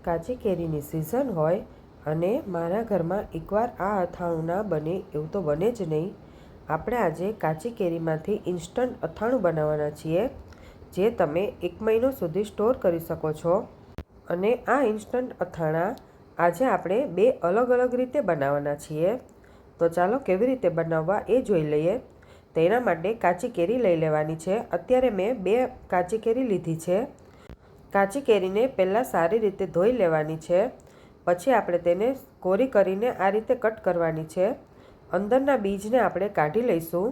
કાચી કેરીની સિઝન હોય અને મારા ઘરમાં એકવાર આ અથાણું ના બને એવું તો બને જ નહીં. આપણે આજે કાચી કેરીમાંથી ઇન્સ્ટન્ટ અથાણું બનાવવાના છીએ, જે તમે 1 મહિનો સુધી સ્ટોર કરી શકો છો. અને આ ઇન્સ્ટન્ટ અથાણા આજે આપણે 2 અલગ અલગ રીતે બનાવવાના છીએ. તો ચાલો કેવી રીતે બનાવવા એ જોઈ લઈએ. તેના માટે કાચી કેરી લઈ લેવાની છે. અત્યારે મેં 2 કાચી કેરી લીધી છે. કાચી કેરીને પહેલાં સારી રીતે ધોઈ લેવાની છે. પછી આપણે તેને કોરી કરીને આ રીતે કટ કરવાની છે. અંદરના બીજને આપણે કાઢી લઈશું.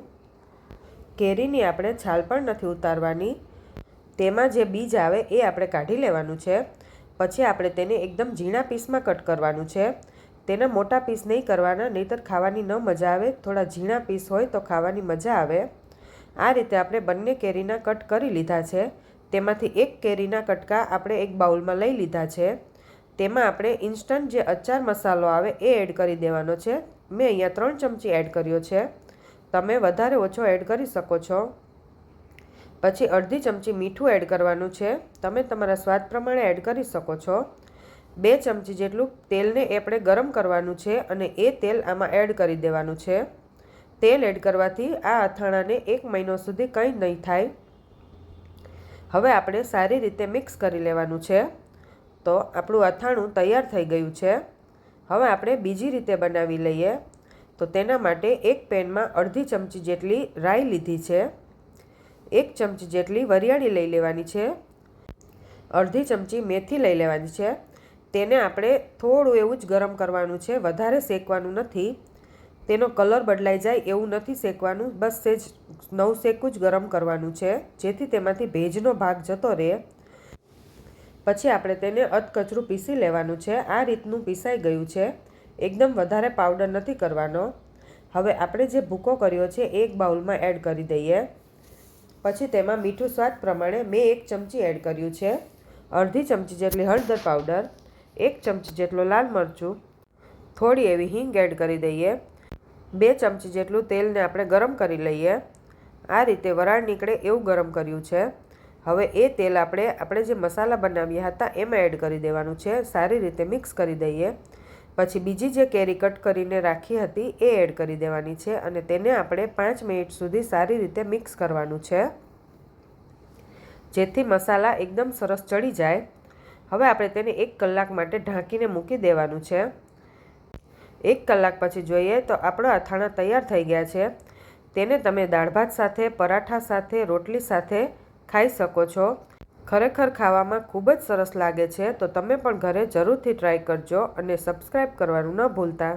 કેરીની આપણે છાલ પણ નથી ઉતારવાની. તેમાં જે બીજ આવે એ આપણે કાઢી લેવાનું છે. પછી આપણે તેને એકદમ ઝીણા પીસમાં કટ કરવાનું છે. તેના મોટા પીસ નહીં કરવાના, નહીંતર ખાવાની ન મજા આવે. થોડા ઝીણા પીસ હોય તો ખાવાની મજા આવે. આ રીતે આપણે બંને કેરીના કટ કરી લીધા છે. તેમાંથી એક કેરીના કટકા આપણે એક બાઉલમાં લઈ લીધા છે. તેમાં આપણે ઇન્સ્ટન્ટ જે અચાર મસાલો આવે એ એડ કરી દેવાનો છે. મેં અહીંયા 3 ચમચી એડ કર્યો છે. તમે વધારે ઓછો એડ કરી શકો છો. પછી અડધી ચમચી મીઠું એડ કરવાનું છે. તમે તમારા સ્વાદ પ્રમાણે એડ કરી શકો છો. 2 ચમચી જેટલું તેલને આપણે ગરમ કરવાનું છે અને એ તેલ આમાં એડ કરી દેવાનું છે. તેલ એડ કરવાથી આ અથાણાને 1 મહિનો સુધી કંઈ નહીં થાય. હવે આપણે સારી રીતે મિક્સ કરી લેવાનું છે. તો આપણું અથાણું તૈયાર થઈ ગયું છે. હવે આપણે બીજી રીતે બનાવી લઈએ. તો તેના માટે એક પેનમાં અડધી ચમચી જેટલી રાઈ લીધી છે. 1 ચમચી જેટલી વરિયાળી લઈ લેવાની છે. અડધી ચમચી મેથી લઈ લેવાની છે. તેને આપણે થોડું એવું જ ગરમ કરવાનું છે, વધારે શેકવાનું નથી. તેનો કલર બદલાઈ જાય એવું નથી શેકવાનું, બસ સેજ નવશેકું જ ગરમ કરવાનું છે, જેથી તેમાંથી ભેજનો ભાગ જતો રહે. પછી આપણે તેને અધકચરું પીસી લેવાનું છે. આ રીતનું પીસાઈ ગયું છે. એકદમ વધારે પાવડર નથી કરવાનો. હવે આપણે જે ભૂકો કર્યો છે એ એક બાઉલમાં એડ કરી દઈએ. પછી તેમાં મીઠું સ્વાદ પ્રમાણે મેં 1 ચમચી એડ કર્યું છે. અડધી ચમચી જેટલી હળદર પાવડર, 1 ચમચી જેટલું લાલ મરચું, થોડી એવી હિંગ એડ કરી દઈએ. 2 ચમચી જેટલું તેલને આપણે ગરમ કરી લઈએ. આ રીતે વરાળ નીકળે એવું ગરમ કર્યું છે. હવે એ તેલ આપણે જે મસાલા બનાવ્યા હતા એમાં એડ કરી દેવાનું છે. સારી રીતે મિક્સ કરી દઈએ. પછી બીજી જે કેરી કટ કરીને રાખી હતી એ એડ કરી દેવાની છે અને તેને આપણે 5 મિનિટ સુધી સારી રીતે મિક્સ કરવાનું છે, જેથી મસાલા એકદમ સરસ ચડી જાય. હવે આપણે તેને 1 કલાક માટે ઢાંકીને મૂકી દેવાનું છે. 1 કલાક પછી જોઈએ તો આપણા અથાણા તૈયાર થઈ ગયા છે. તેને તમે દાળ ભાત સાથે, પરાઠા સાથે, રોટલી સાથે ખાઈ શકો છો. ખરેખર ખાવામાં ખૂબ જ સરસ લાગે છે. તો તમે પણ ઘરે જરૂરથી ટ્રાય કરજો અને સબસ્ક્રાઈબ કરવાનું ન ભૂલતા.